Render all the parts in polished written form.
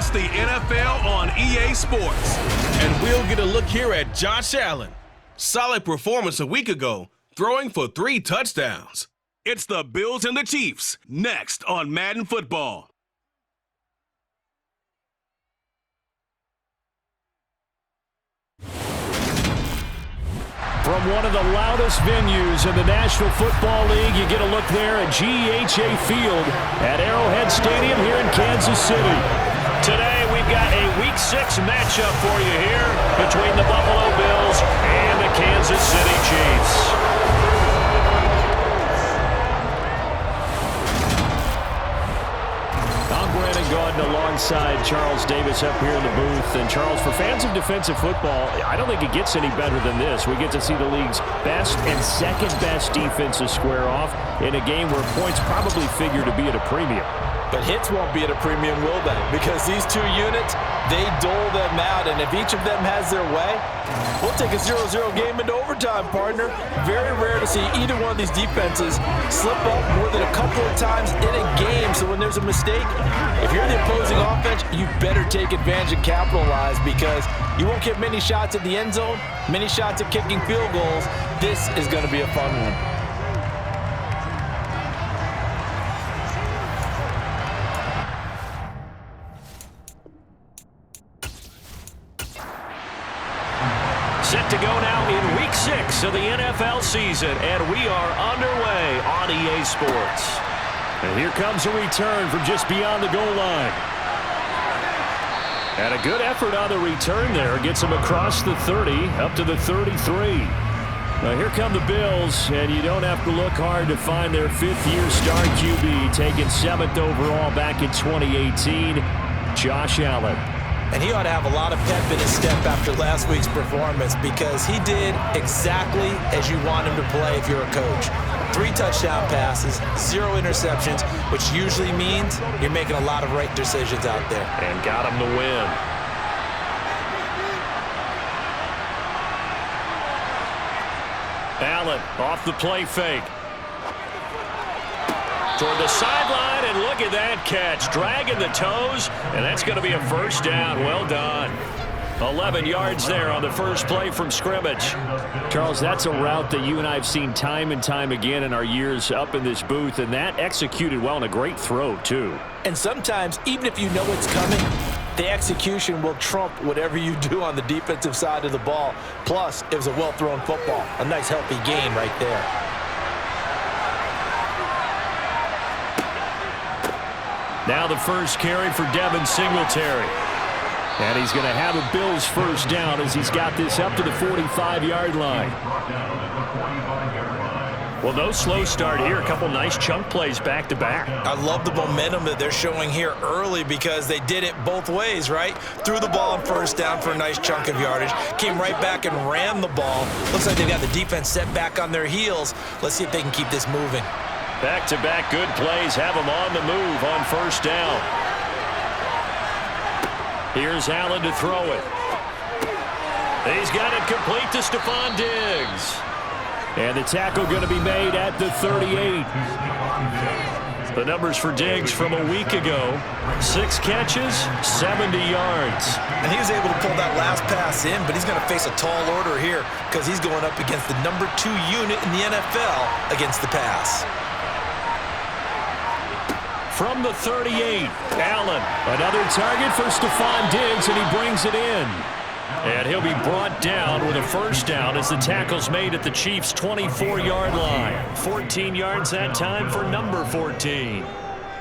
Watch the NFL on EA Sports. And we'll get a look here at Josh Allen. Solid performance a week ago, throwing for 3 touchdowns. It's the Bills and the Chiefs, next on Madden Football. From one of the loudest venues in the National Football League, you get a look there at GEHA Field at Arrowhead Stadium here in Kansas City. Today, we've got a Week 6 matchup for you here between the Buffalo Bills and the Kansas City Chiefs. Gordon alongside Charles Davis up here in the booth. And Charles, for fans of defensive football, I don't think it gets any better than this. We get to see the league's best and second best defenses square off in a game where points probably figure to be at a premium. But hits won't be at a premium, will they? Because these two units, they dole them out. And if each of them has their way, we'll take a 0-0 game into overtime, partner. Very rare to see either one of these defenses slip up more than a couple of times in a game. So when there's a mistake, if you're the opposing offense, you better take advantage and capitalize, because you won't get many shots at the end zone, many shots at kicking field goals. This is going to be a fun one. Set to go now in Week 6 of the NFL season, and we are underway on EA Sports. And here comes a return from just beyond the goal line. And a good effort on the return there. Gets him across the 30, up to the 33. Now here come the Bills, and you don't have to look hard to find their 5th-year star QB, taken 7th overall back in 2018, Josh Allen. And he ought to have a lot of pep in his step after last week's performance, because he did exactly as you want him to play if you're a coach. 3 touchdown passes, 0 interceptions, which usually means you're making a lot of right decisions out there. And got him to win. Allen off the play fake. Toward the sideline, and look at that catch. Dragging the toes, and that's going to be a first down. Well done. 11 yards there on the first play from scrimmage. Charles, that's a route that you and I have seen time and time again in our years up in this booth, and that executed well, and a great throw, too. And sometimes, even if you know it's coming, the execution will trump whatever you do on the defensive side of the ball. Plus, it was a well-thrown football. A nice, healthy gain right there. Now the first carry for Devin Singletary. And he's going to have a Bills first down as he's got this up to the 45-yard line. Well, no slow start here. A couple nice chunk plays back-to-back. I love the momentum that they're showing here early, because they did it both ways, right? Threw the ball on first down for a nice chunk of yardage. Came right back and ran the ball. Looks like they've got the defense set back on their heels. Let's see if they can keep this moving. Back-to-back good plays have him on the move on first down. Here's Allen to throw it. He's got it complete to Stephon Diggs. And the tackle going to be made at the 38. The numbers for Diggs from a week ago: 6 catches, 70 yards. And he was able to pull that last pass in, but he's going to face a tall order here, because he's going up against the number 2 unit in the NFL against the pass. From the 38, Allen. Another target for Stephon Diggs, and he brings it in. And he'll be brought down with a first down as the tackle's made at the Chiefs' 24-yard line. 14 yards that time for number 14.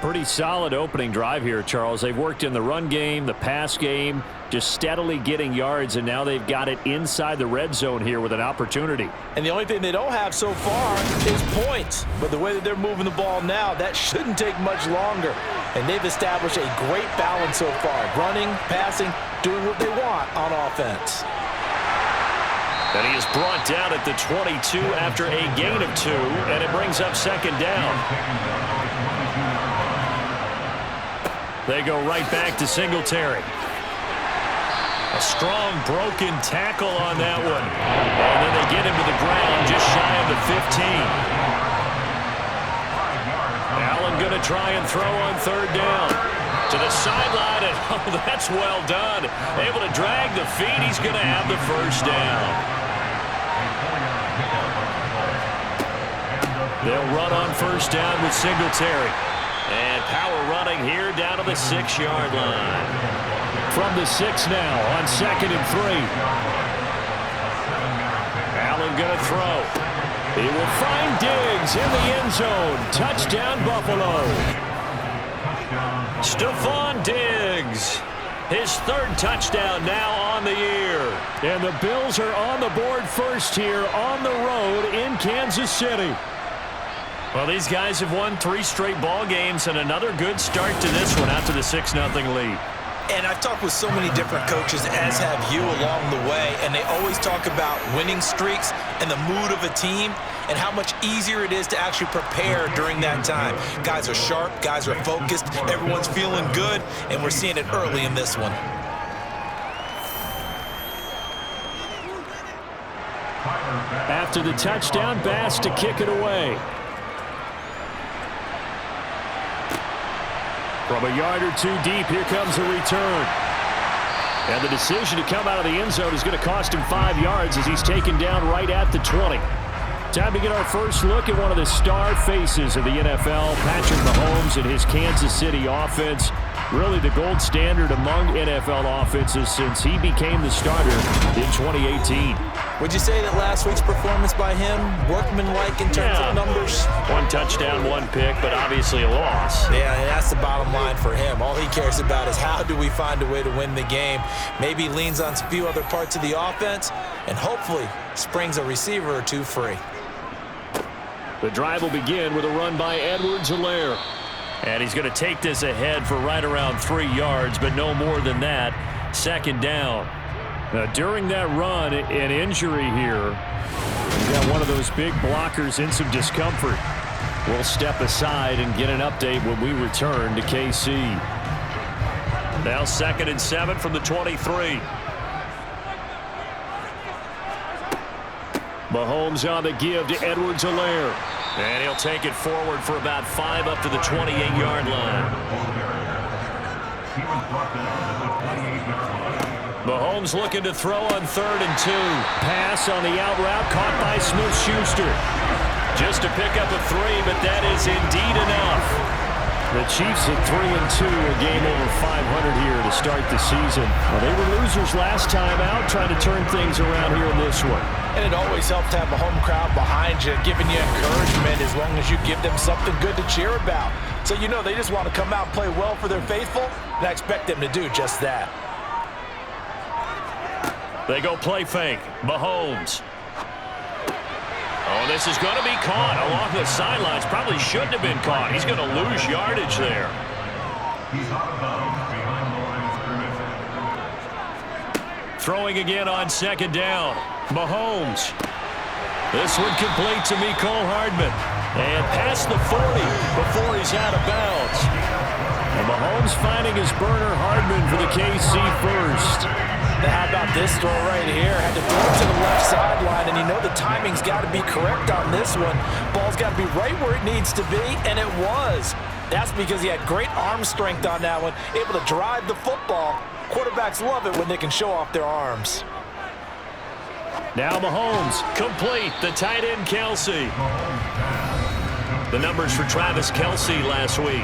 Pretty solid opening drive here, Charles. They've worked in the run game, the pass game, just steadily getting yards, and now they've got it inside the red zone here with an opportunity. And the only thing they don't have so far is points. But the way that they're moving the ball now, that shouldn't take much longer. And they've established a great balance so far. Running, passing, doing what they want on offense. And he is brought down at the 22 after a gain of 2, and it brings up second down. They go right back to Singletary. A strong broken tackle on that one. And then they get him to the ground just shy of the 15. Allen going to try and throw on third down. To the sideline, and oh, that's well done. Able to drag the feet. He's going to have the first down. They'll run on first down with Singletary. And power running here down to the 6-yard line. From the 6 now on 2nd and 3. Allen going to throw. He will find Diggs in the end zone. Touchdown, Buffalo. Stephon Diggs. His 3rd touchdown now on the year. And the Bills are on the board first here on the road in Kansas City. Well, these guys have won 3 straight ball games and another good start to this one after the 6-0 lead. And I've talked with so many different coaches, as have you, along the way, and they always talk about winning streaks and the mood of a team and how much easier it is to actually prepare during that time. Guys are sharp, guys are focused, everyone's feeling good, and we're seeing it early in this one. After the touchdown, Bass to kick it away. From a yard or 2 deep, here comes a return. And the decision to come out of the end zone is going to cost him 5 yards as he's taken down right at the 20. Time to get our first look at one of the star faces of the NFL, Patrick Mahomes and his Kansas City offense. Really the gold standard among NFL offenses since he became the starter in 2018. Would you say that last week's performance by him, workmanlike in terms of numbers? 1 touchdown, 1 pick, but obviously a loss. Yeah, and that's the bottom line for him. All he cares about is how do we find a way to win the game. Maybe leans on a few other parts of the offense, and hopefully springs a receiver or 2 free. The drive will begin with a run by Edwards-Helaire. And he's going to take this ahead for right around 3 yards, but no more than that. 2nd down. Now, during that run, an injury here. We've got one of those big blockers in some discomfort. We'll step aside and get an update when we return to KC. Now 2nd and 7 from the 23. Mahomes on the give to Edwards-Helaire. And he'll take it forward for about 5 up to the 28-yard line. Mahomes looking to throw on 3rd and 2. Pass on the out route caught by Smith-Schuster. Just to pick up a 3, but that is indeed enough. The Chiefs at 3 and 2, a game over 500 here to start the season. Well, they were losers last time out, trying to turn things around here in this one. And it always helps to have a home crowd behind you, giving you encouragement as long as you give them something good to cheer about. So you know they just want to come out and play well for their faithful, and I expect them to do just that. They go play fake. Mahomes. Oh, this is going to be caught along the sidelines. Probably shouldn't have been caught. He's going to lose yardage there. Throwing again on 2nd down. Mahomes. This one complete to Mecole Hardman. And past the 40 before he's out of bounds. And Mahomes finding his burner Hardman for the KC first. How about this throw right here? Had to throw it to the left sideline, and you know the timing's got to be correct on this one. Ball's got to be right where it needs to be, and it was. That's because he had great arm strength on that one, able to drive the football. Quarterbacks love it when they can show off their arms. Now Mahomes, complete, the tight end Kelce. The numbers for Travis Kelce last week.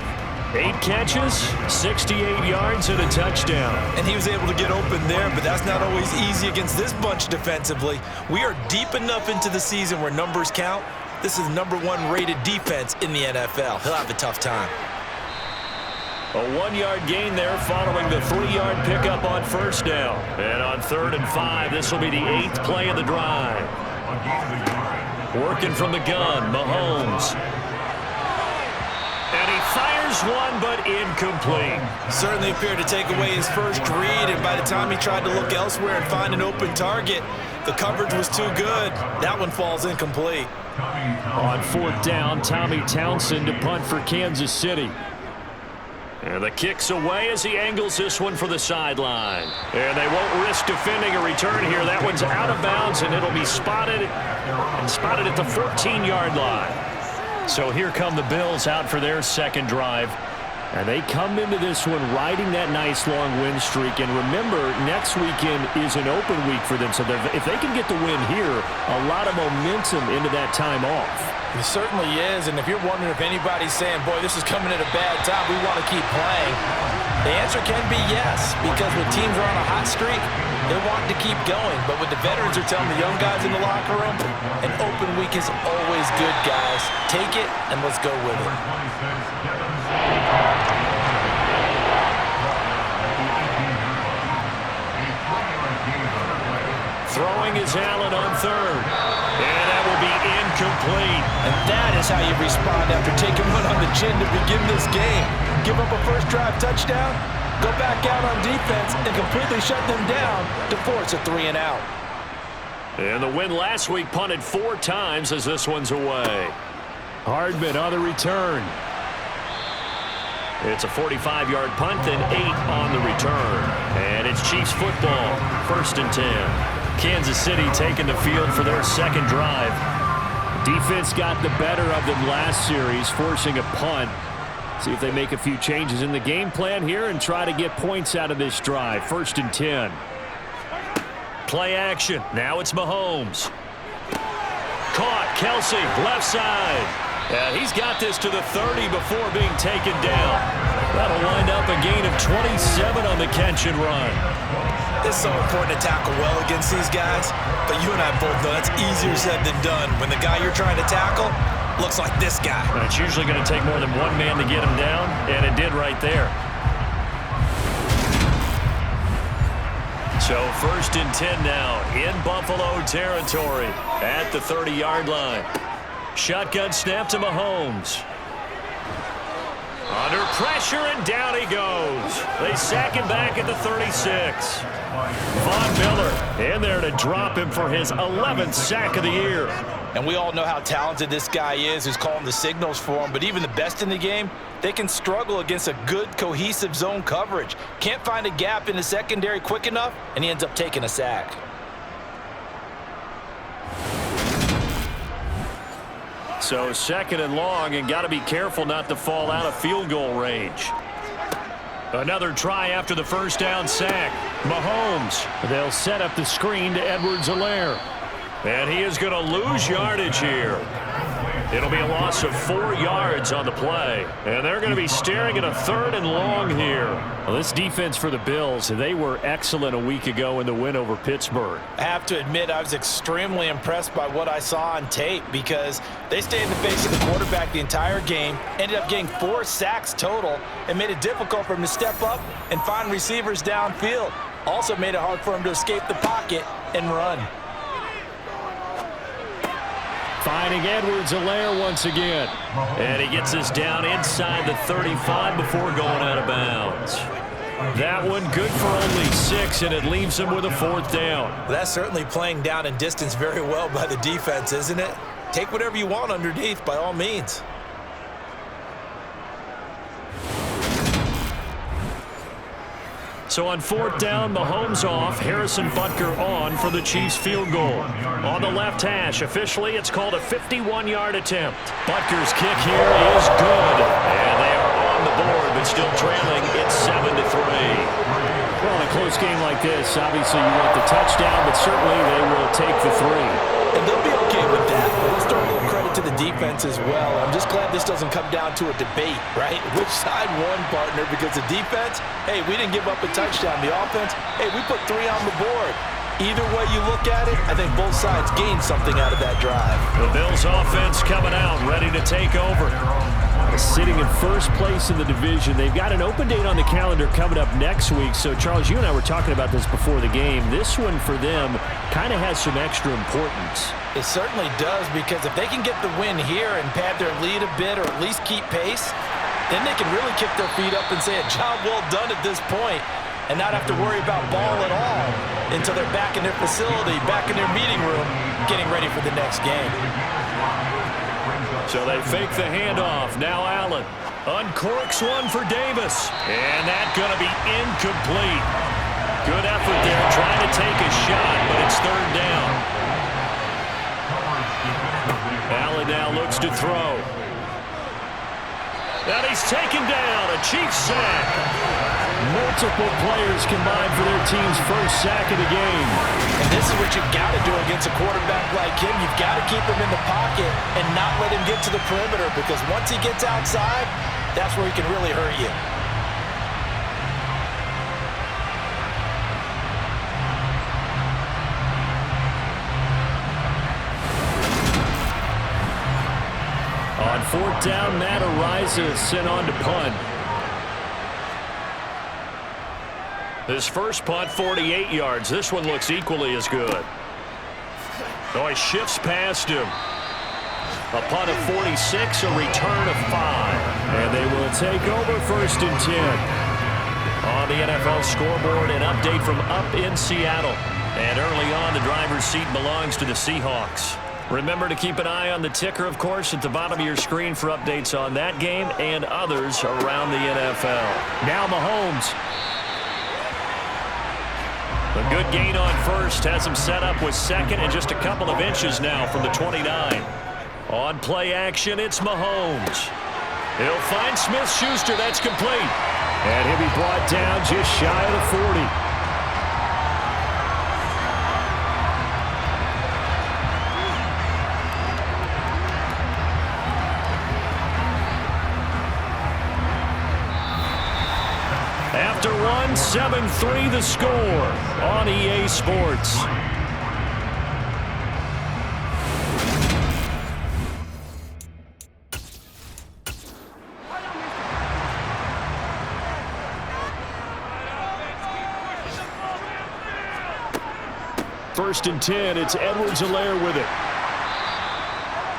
8 catches, 68 yards, and a touchdown. And he was able to get open there, but that's not always easy against this bunch defensively. We are deep enough into the season where numbers count. This is #1 rated defense in the NFL. He'll have a tough time. A 1-yard gain there following the 3-yard pickup on first down. And on 3rd and 5, this will be the 8th play of the drive. Working from the gun, Mahomes. And he fires one, but incomplete. Certainly appeared to take away his first read, and by the time he tried to look elsewhere and find an open target, the coverage was too good. That one falls incomplete. On 4th down, Tommy Townsend to punt for Kansas City. And the kick's away as he angles this one for the sideline. And they won't risk defending a return here. That one's out of bounds, and it'll be spotted at the 14-yard line. So here come the Bills out for their second drive. And they come into this one riding that nice long win streak. And remember, next weekend is an open week for them. So if they can get the win here, a lot of momentum into that time off. It certainly is. And if you're wondering if anybody's saying, boy, this is coming at a bad time, we want to keep playing, the answer can be yes. Because when teams are on a hot streak, they want to keep going. But what the veterans are telling the young guys in the locker room, an open week is always good, guys. Take it and let's go with it. Throwing is Allen on third. And that will be incomplete. And that is how you respond after taking one on the chin to begin this game. Give up a first drive touchdown, go back out on defense, and completely shut them down to force a 3 and out. And the win last week punted 4 times as this one's away. Hardman on the return. It's a 45-yard punt and 8 on the return. And it's Chiefs football, 1st and 10. Kansas City taking the field for their second drive. Defense got the better of them last series, forcing a punt. See if they make a few changes in the game plan here and try to get points out of this drive. 1st and 10. Play action. Now it's Mahomes. Caught. Kelsey, left side. Yeah, he's got this to the 30 before being taken down. That'll wind up a gain of 27 on the catch and run. It's so important to tackle well against these guys, but you and I both know that's easier said than done when the guy you're trying to tackle looks like this guy. It's usually going to take more than one man to get him down, and it did right there. So 1st and 10 now in Buffalo territory at the 30-yard line. Shotgun snap to Mahomes. Under pressure, and down he goes. They sack him back at the 36. Von Miller in there to drop him for his 11th sack of the year. And we all know how talented this guy is who's calling the signals for him, but even the best in the game, they can struggle against a good, cohesive zone coverage. Can't find a gap in the secondary quick enough, and he ends up taking a sack. So 2nd and long, and got to be careful not to fall out of field goal range. Another try after the first down sack. Mahomes. They'll set up the screen to Edwards-Helaire. And he is going to lose yardage here. It'll be a loss of 4 yards on the play. And they're going to be staring at a 3rd and long here. Well, this defense for the Bills, they were excellent a week ago in the win over Pittsburgh. I have to admit, I was extremely impressed by what I saw on tape because they stayed in the face of the quarterback the entire game, ended up getting 4 sacks total, and made it difficult for him to step up and find receivers downfield. Also made it hard for him to escape the pocket and run. Finding Edwards-Helaire once again. And he gets us down inside the 35 before going out of bounds. That one good for only 6, and it leaves him with a 4th down. That's certainly playing down in distance very well by the defense, isn't it? Take whatever you want underneath, by all means. So on 4th down, Mahomes off, Harrison Butker on for the Chiefs field goal. On the left hash, officially it's called a 51-yard attempt. Butker's kick here is good. And they are on the board, but still trailing. It's 7-3. Well, in a close game like this, obviously you want the touchdown, but certainly they will take the 3. And they'll be okay with that. But let's throw a little credit to the defense as well. I'm just glad this doesn't come down to a debate, right? Which side won, partner? Because the defense, hey, we didn't give up a touchdown. The offense, hey, we put 3 on the board. Either way you look at it, I think both sides gained something out of that drive. The Bills offense coming out, ready to take over. Sitting in first place in the division. They've got an open date on the calendar coming up next week. So, Charles, you and I were talking about this before the game. This one for them kind of has some extra importance. It certainly does, because if they can get the win here and pad their lead a bit or at least keep pace, then they can really kick their feet up and say a job well done at this point and not have to worry about ball at all until they're back in their facility, back in their meeting room, getting ready for the next game. So they fake the handoff. Now Allen uncorks one for Davis. And that's going to be incomplete. Good effort there trying to take a shot, but it's 3rd down. Allen now looks to throw. And he's taken down. A Chiefs sack. Multiple players combined for their team's first sack of the game. And this is what you've got to do against a quarterback like him. You've got to keep him in the pocket and not let him get to the perimeter, because once he gets outside, that's where he can really hurt you. On fourth down, Matt Ariza is sent on to punt. His first punt, 48 yards. This one looks equally as good. Oh, he shifts past him. A punt of 46, a return of 5. And they will take over first and 10. On the NFL scoreboard, an update from up in Seattle. And early on, the driver's seat belongs to the Seahawks. Remember to keep an eye on the ticker, of course, at the bottom of your screen for updates on that game and others around the NFL. Now Mahomes. A good gain on first has him set up with second and just a couple of inches now from the 29. On play action, it's Mahomes. He'll find Smith-Schuster. That's complete. And he'll be brought down just shy of the 40. After one, 7-3 the score on EA Sports. First and 10, it's Edwards-Helaire with it.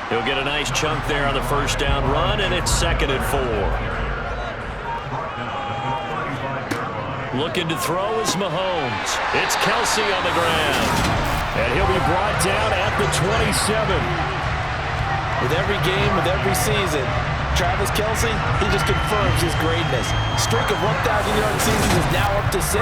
He'll get a nice chunk there on the first down run, and it's 2nd and 4. Looking to throw is Mahomes. It's Kelsey on the ground. And he'll be brought down at the 27. With every game, with every season, Travis Kelsey, he just confirms his greatness. Streak of 1,000-yard seasons is now up to 6,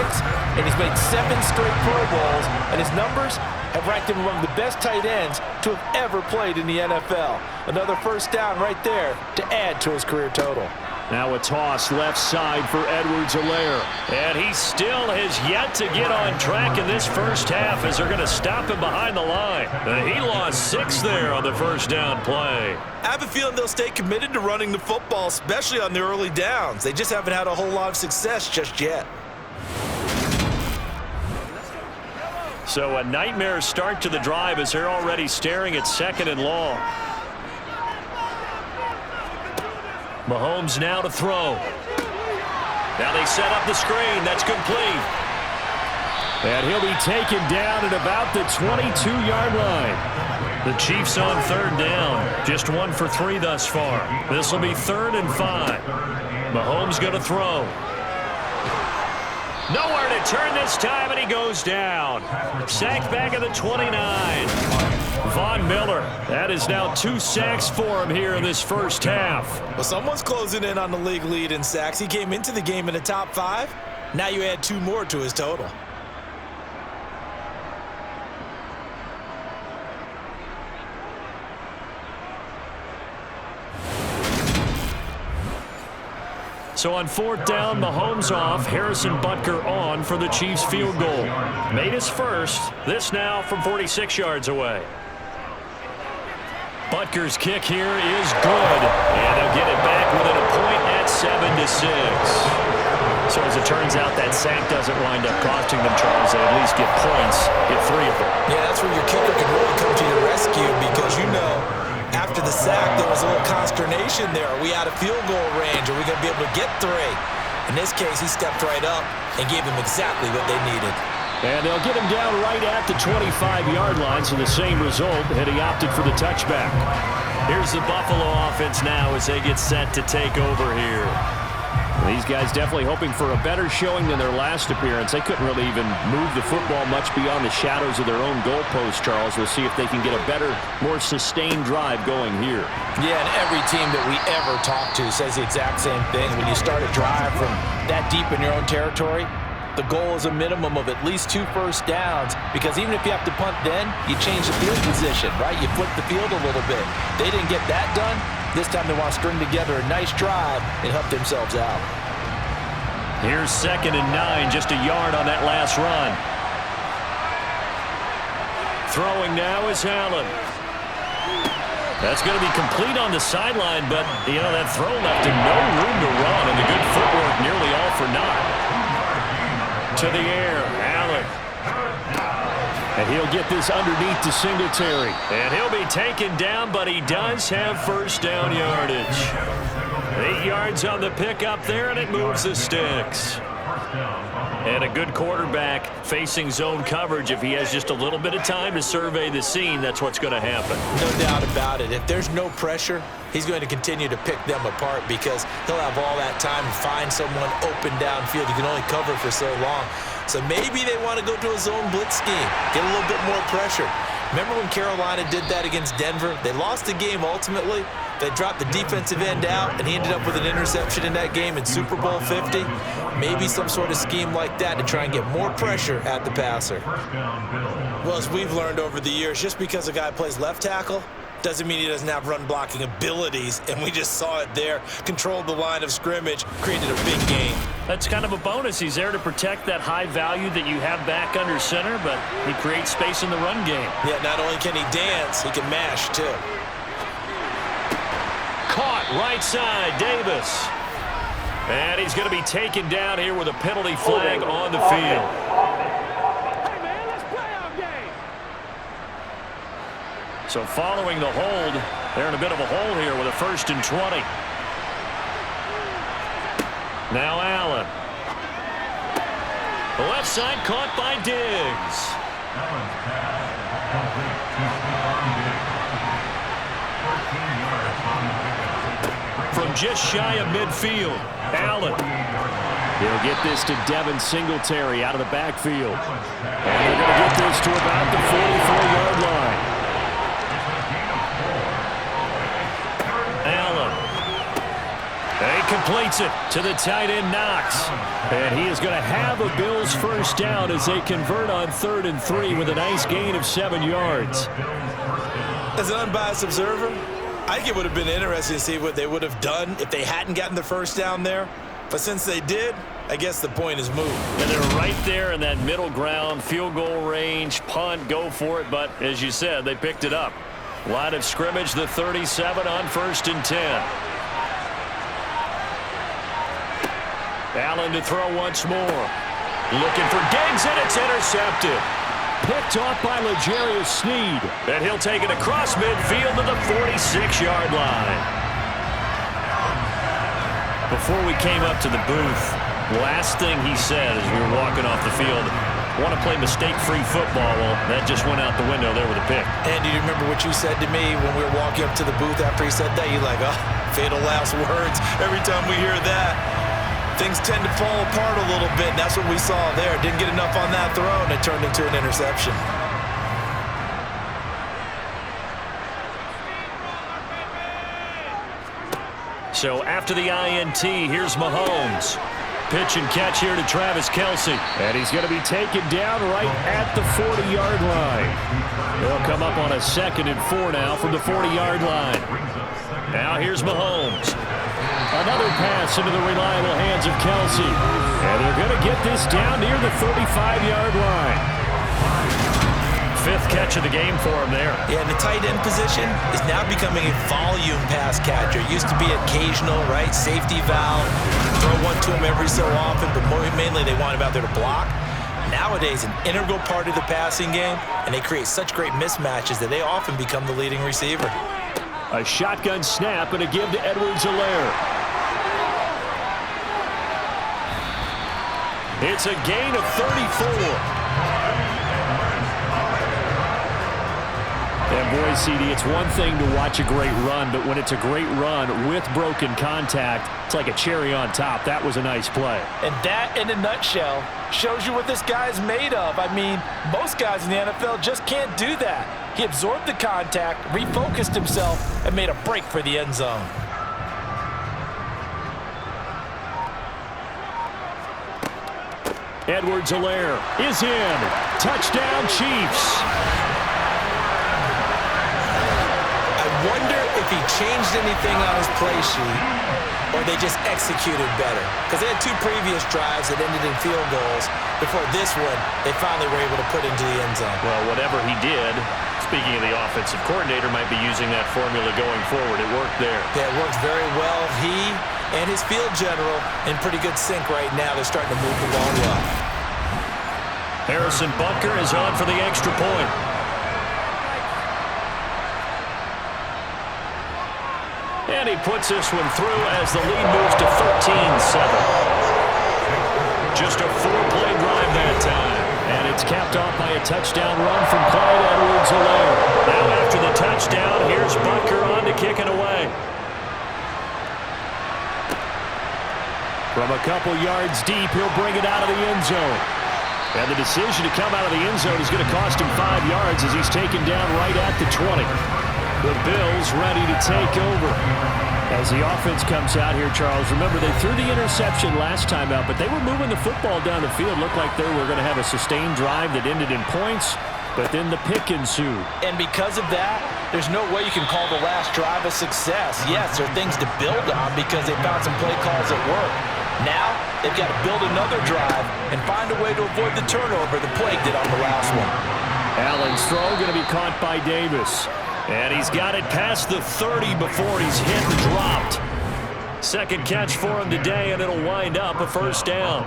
and he's made 7 straight Pro Bowls, and his numbers have ranked him among the best tight ends to have ever played in the NFL. Another first down right there to add to his career total. Now a toss left side for Edwards-Helaire. And he still has yet to get on track in this first half as they're going to stop him behind the line. He lost 6 there on the first down play. I have a feeling they'll stay committed to running the football, especially on the early downs. They just haven't had a whole lot of success just yet. So a nightmare start to the drive as they're already staring at 2nd and long. Mahomes now to throw. Now they set up the screen. That's complete. And he'll be taken down at about the 22-yard line. The Chiefs on 3rd down. Just 1 for 3 thus far. This will be 3rd and 5. Mahomes going to throw. Nowhere to turn this time, and he goes down. Sacked back at the 29. Von Miller, that is now 2 sacks for him here in this first half. Well, someone's closing in on the league lead in sacks. He came into the game in the top 5. Now you add 2 more to his total. So on 4th down, Mahomes off, Harrison Butker on for the Chiefs field goal. Made his first, this now from 46 yards away. Butker's kick here is good, and they'll get it back within a point at 7-6. So as it turns out, that sack doesn't wind up costing them, Charles. They at least get points, get 3 of them. Yeah, that's where your kicker can really come to your rescue, because you know, after the sack, there was a little consternation there. Are we out of field goal range? Are we going to be able to get 3? In this case, he stepped right up and gave them exactly what they needed. And they'll get him down right at the 25-yard line, so the same result had he opted for the touchback. Here's the Buffalo offense now as they get set to take over here. These guys definitely hoping for a better showing than their last appearance. They couldn't really even move the football much beyond the shadows of their own goalpost, Charles. We'll see if they can get a better, more sustained drive going here. Yeah, and every team that we ever talk to says the exact same thing. When you start a drive from that deep in your own territory, the goal is a minimum of at least 2 first downs, because even if you have to punt then, you change the field position, right? You flip the field a little bit. They didn't get that done. This time they want to string together a nice drive and help themselves out. Here's 2nd and 9, just a yard on that last run. Throwing now is Allen. That's going to be complete on the sideline, but, you know, that throw left him no room to run, and the good footwork nearly all for naught. To the air, Allen. And he'll get this underneath to Singletary. And he'll be taken down, but he does have first down yardage. 8 yards on the pickup there, and it moves the sticks. And a good quarterback facing zone coverage. If he has just a little bit of time to survey the scene, that's what's going to happen. No doubt about it. If there's no pressure, he's going to continue to pick them apart because he'll have all that time to find someone open downfield. He can only cover for so long. So maybe they want to go to a zone blitz scheme, get a little bit more pressure. Remember when Carolina did that against Denver? They lost the game ultimately. They dropped the defensive end out, and he ended up with an interception in that game in Super Bowl 50. Maybe some sort of scheme like that to try and get more pressure at the passer. Well, as we've learned over the years, just because a guy plays left tackle doesn't mean he doesn't have run-blocking abilities, and we just saw it there. Controlled the line of scrimmage, created a big gain. That's kind of a bonus. He's there to protect that high value that you have back under center, but he creates space in the run game. Yeah, not only can he dance, he can mash, too. Caught right side, Davis. And he's going to be taken down here with a penalty flag on the field. So following the hold, they're in a bit of a hole here with a 1st and 20. Now Allen. The left side caught by Diggs. From just shy of midfield, Allen. He'll get this to Devin Singletary out of the backfield. And they're going to get this to about the 44-yard line. Allen. And he completes it to the tight end, Knox. And he is going to have a Bills first down as they convert on 3rd and 3 with a nice gain of 7 yards. As an unbiased observer, I think it would have been interesting to see what they would have done if they hadn't gotten the first down there. But since they did, I guess the point is moved. And they're right there in that middle ground, field goal range, punt, go for it. But as you said, they picked it up. Line of scrimmage, the 37 on 1st and 10. Allen to throw once more. Looking for Diggs, and it's intercepted. Picked off by L'Jarius Sneed. And he'll take it across midfield to the 46-yard line. Before we came up to the booth, last thing he said as we were walking off the field, want to play mistake-free football. Well, that just went out the window there with a pick. Andy, do you remember what you said to me when we were walking up to the booth after he said that? You're like, oh, fatal last words. Every time we hear that, things tend to fall apart a little bit, and that's what we saw there. Didn't get enough on that throw, and it turned into an interception. So after the INT, here's Mahomes. Pitch and catch here to Travis Kelce. And he's going to be taken down right at the 40-yard line. They'll come up on a 2nd and 4 now from the 40-yard line. Now here's Mahomes. Another pass into the reliable hands of Kelce. And they're going to get this down near the 35-yard line. 5th catch of the game for him there. Yeah, and the tight end position is now becoming a volume pass catcher. Used to be occasional, right? Safety valve. Throw one to him every so often, but mainly they want him out there to block. Nowadays, an integral part of the passing game, and they create such great mismatches that they often become the leading receiver. A shotgun snap and a give to Edwards-Helaire. It's a gain of 34. And boy, CD, it's one thing to watch a great run, but when it's a great run with broken contact, it's like a cherry on top. That was a nice play. And that, in a nutshell, shows you what this guy's made of. I mean, most guys in the NFL just can't do that. He absorbed the contact, refocused himself, and made a break for the end zone. Edwards-Helaire is in. Touchdown, Chiefs. I wonder if he changed anything on his play sheet or they just executed better. Because they had 2 previous drives that ended in field goals. Before this one, they finally were able to put into the end zone. Well, whatever he did, speaking of the offensive coordinator, might be using that formula going forward. It worked there. Yeah, it works very well. He and his field general in pretty good sync right now. They're starting to move the ball well. Harrison Butker is on for the extra point. And he puts this one through as the lead moves to 13-7. Just a 4-play drive that time. And it's capped off by a touchdown run from Clyde Edwards-Helaire. Now after the touchdown, here's Butker on to kick it away. From a couple yards deep, he'll bring it out of the end zone. And the decision to come out of the end zone is going to cost him 5 yards as he's taken down right at the 20. The Bills ready to take over. As the offense comes out here, Charles, remember they threw the interception last time out, but they were moving the football down the field. Looked like they were going to have a sustained drive that ended in points, but then the pick ensued. And because of that, there's no way you can call the last drive a success. Yes, there are things to build on because they found some play calls that work. Now, they've got to build another drive and find a way to avoid the turnover the Plague did on the last one. Allen's throw going to be caught by Davis. And he's got it past the 30 before he's hit and dropped. Second catch for him today, and it'll wind up a first down.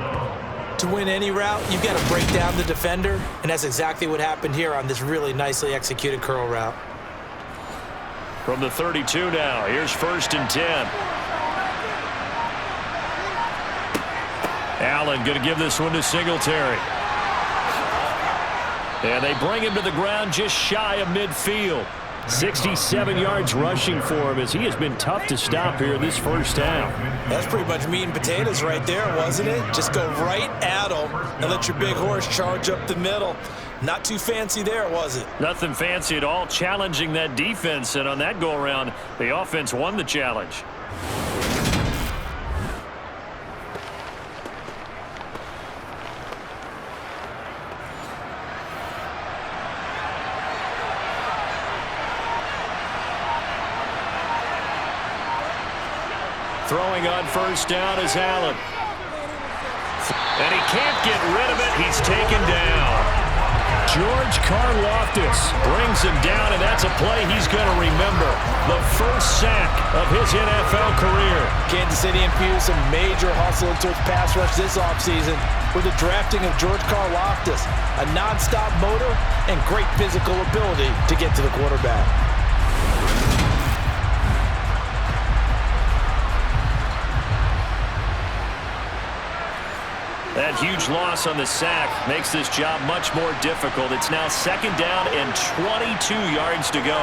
To win any route, you've got to break down the defender, and that's exactly what happened here on this really nicely executed curl route. From the 32 now, here's 1st and 10. Allen going to give this one to Singletary. And they bring him to the ground just shy of midfield. 67 yards rushing for him as he has been tough to stop here this first half. That's pretty much meat and potatoes right there, wasn't it? Just go right at him and let your big horse charge up the middle. Not too fancy there, was it? Nothing fancy at all, challenging that defense, and on that go-around, the offense won the challenge. Throwing on first down is Allen. And he can't get rid of it. He's taken down. George Karlaftis brings him down, and that's a play he's going to remember. The first sack of his NFL career. Kansas City infused some major hustle into its pass rush this offseason with the drafting of George Karlaftis, a nonstop motor and great physical ability to get to the quarterback. That huge loss on the sack makes this job much more difficult. It's now 2nd down and 22 yards to go.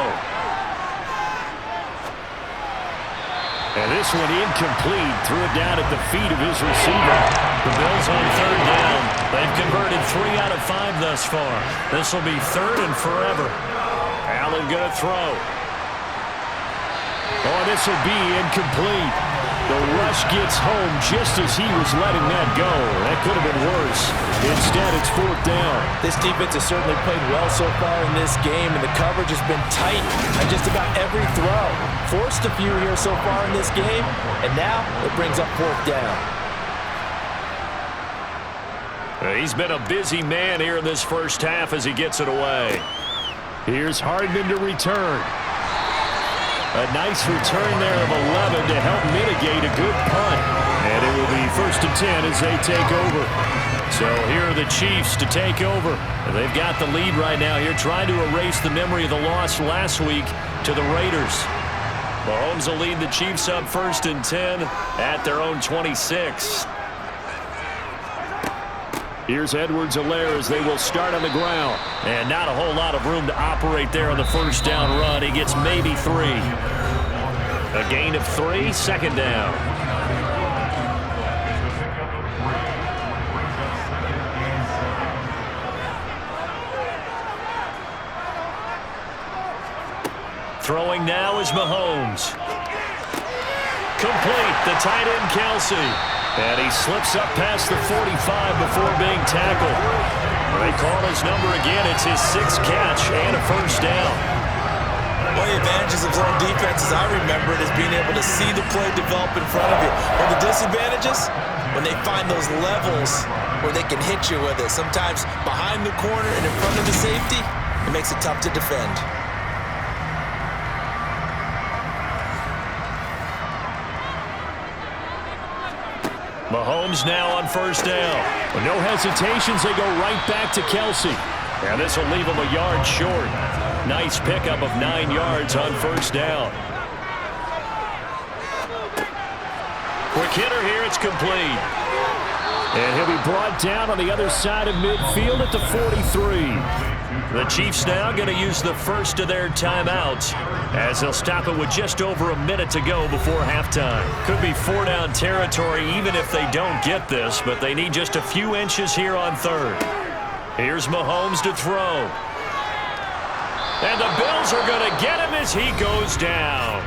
And this one incomplete. Threw it down at the feet of his receiver. The Bills on 3rd down. They've converted 3 out of 5 thus far. This will be 3rd and forever. Allen going to throw. Oh, this will be incomplete. The rush gets home just as he was letting that go. That could have been worse. Instead, it's 4th down. This defense has certainly played well so far in this game, and the coverage has been tight on just about every throw. Forced a few here so far in this game, and now it brings up 4th down. He's been a busy man here in this first half as he gets it away. Here's Hardman to return. A nice return there of 11 to help mitigate a good punt. And it will be 1st and 10 as they take over. So here are the Chiefs to take over. And they've got the lead right now here, trying to erase the memory of the loss last week to the Raiders. Mahomes will lead the Chiefs up 1st and 10 at their own 26. Here's Edwards-Helaire as they will start on the ground. And not a whole lot of room to operate there on the first down run. He gets maybe 3. A gain of 3, 2nd down. Throwing now is Mahomes. Complete, the tight end Kelsey. And he slips up past the 45 before being tackled. They call his number again. It's his 6th catch and a first down. One of the advantages of zone defense, as I remember it, is being able to see the play develop in front of you. One of the disadvantages, when they find those levels where they can hit you with it, sometimes behind the corner and in front of the safety, it makes it tough to defend. Mahomes now on first down. With no hesitations, they go right back to Kelsey. And this will leave him a yard short. Nice pickup of 9 yards on first down. Quick hitter here, it's complete. And he'll be brought down on the other side of midfield at the 43. The Chiefs now going to use the first of their timeouts as they'll stop it with just over a minute to go before halftime. Could be 4-down territory even if they don't get this, but they need just a few inches here on third. Here's Mahomes to throw. And the Bills are going to get him as he goes down.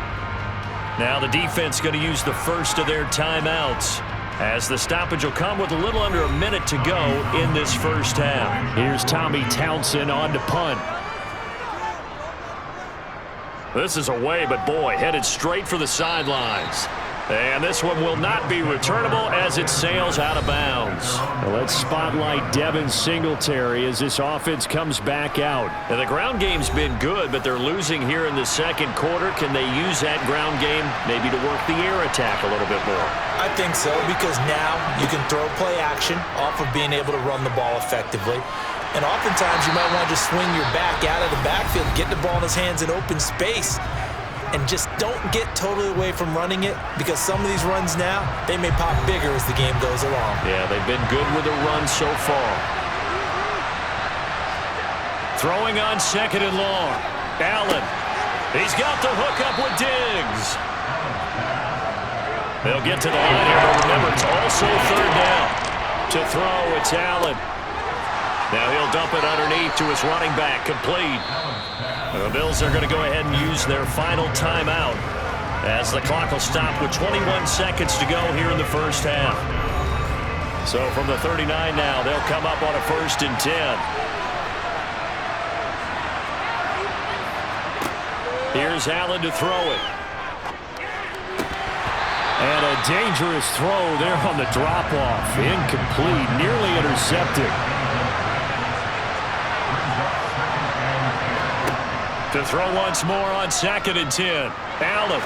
Now the defense going to use the first of their timeouts as the stoppage will come with a little under a minute to go in this first half. Here's Tommy Townsend on to punt. This is away, but boy, headed straight for the sidelines. And this one will not be returnable as it sails out of bounds. Well, let's spotlight Devin Singletary as this offense comes back out. Now, the ground game's been good, but they're losing here in the second quarter. Can they use that ground game maybe to work the air attack a little bit more? I think so, because now you can throw play action off of being able to run the ball effectively. And oftentimes you might want to just swing your back out of the backfield, get the ball in his hands in open space, and just don't get totally away from running it, because some of these runs now, they may pop bigger as the game goes along. Yeah, they've been good with the run so far. Throwing on second and long. Allen. He's got the hook up with Diggs. They'll get to the line here, but remember, it's also third down. To throw, it's Allen. Now he'll dump it underneath to his running back, complete. The Bills are going to go ahead and use their final timeout as the clock will stop with 21 seconds to go here in the first half. So from the 39 now, they'll come up on a 1st and 10. Here's Allen to throw it. And a dangerous throw there on the drop-off. Incomplete, nearly intercepted. To throw once more on 2nd and 10. Allen.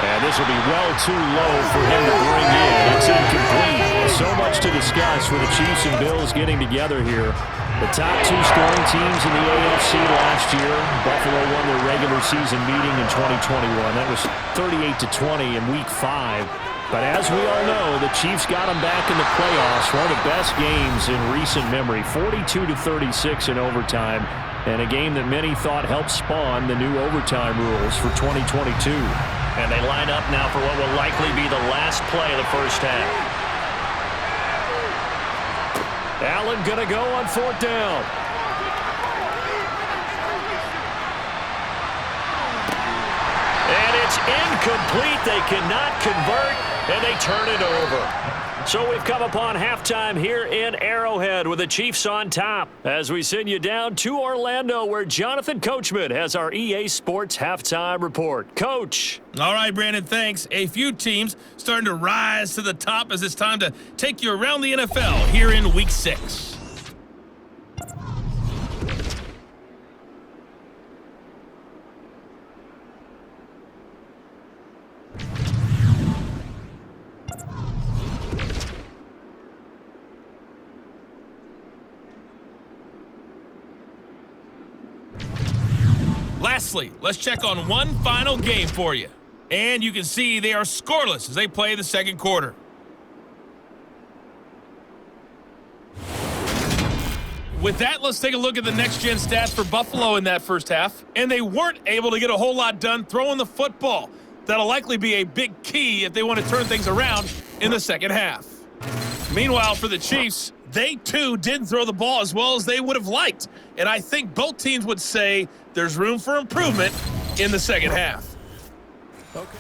And this will be well too low for him to bring in. It's incomplete. So much to discuss for the Chiefs and Bills getting together here. The top 2 scoring teams in the AFC last year. Buffalo won their regular season meeting in 2021. That was 38-20 in Week 5. But as we all know, the Chiefs got them back in the playoffs. One of the best games in recent memory. 42-36 in overtime. And a game that many thought helped spawn the new overtime rules for 2022. And they line up now for what will likely be the last play of the first half. Allen going to go on 4th down. And it's incomplete. They cannot convert, and they turn it over. So we've come upon halftime here in Arrowhead with the Chiefs on top as we send you down to Orlando where Jonathan Coachman has our EA Sports halftime report. Coach. All right, Brandon, thanks. A few teams starting to rise to the top as it's time to take you around the NFL here in Week 6. Lastly, let's check on one final game for you. And you can see they are scoreless as they play the second quarter. With that, let's take a look at the next-gen stats for Buffalo in that first half. And they weren't able to get a whole lot done throwing the football. That'll likely be a big key if they want to turn things around in the second half. Meanwhile, for the Chiefs, they too didn't throw the ball as well as they would have liked. And I think both teams would say there's room for improvement in the second half. Okay.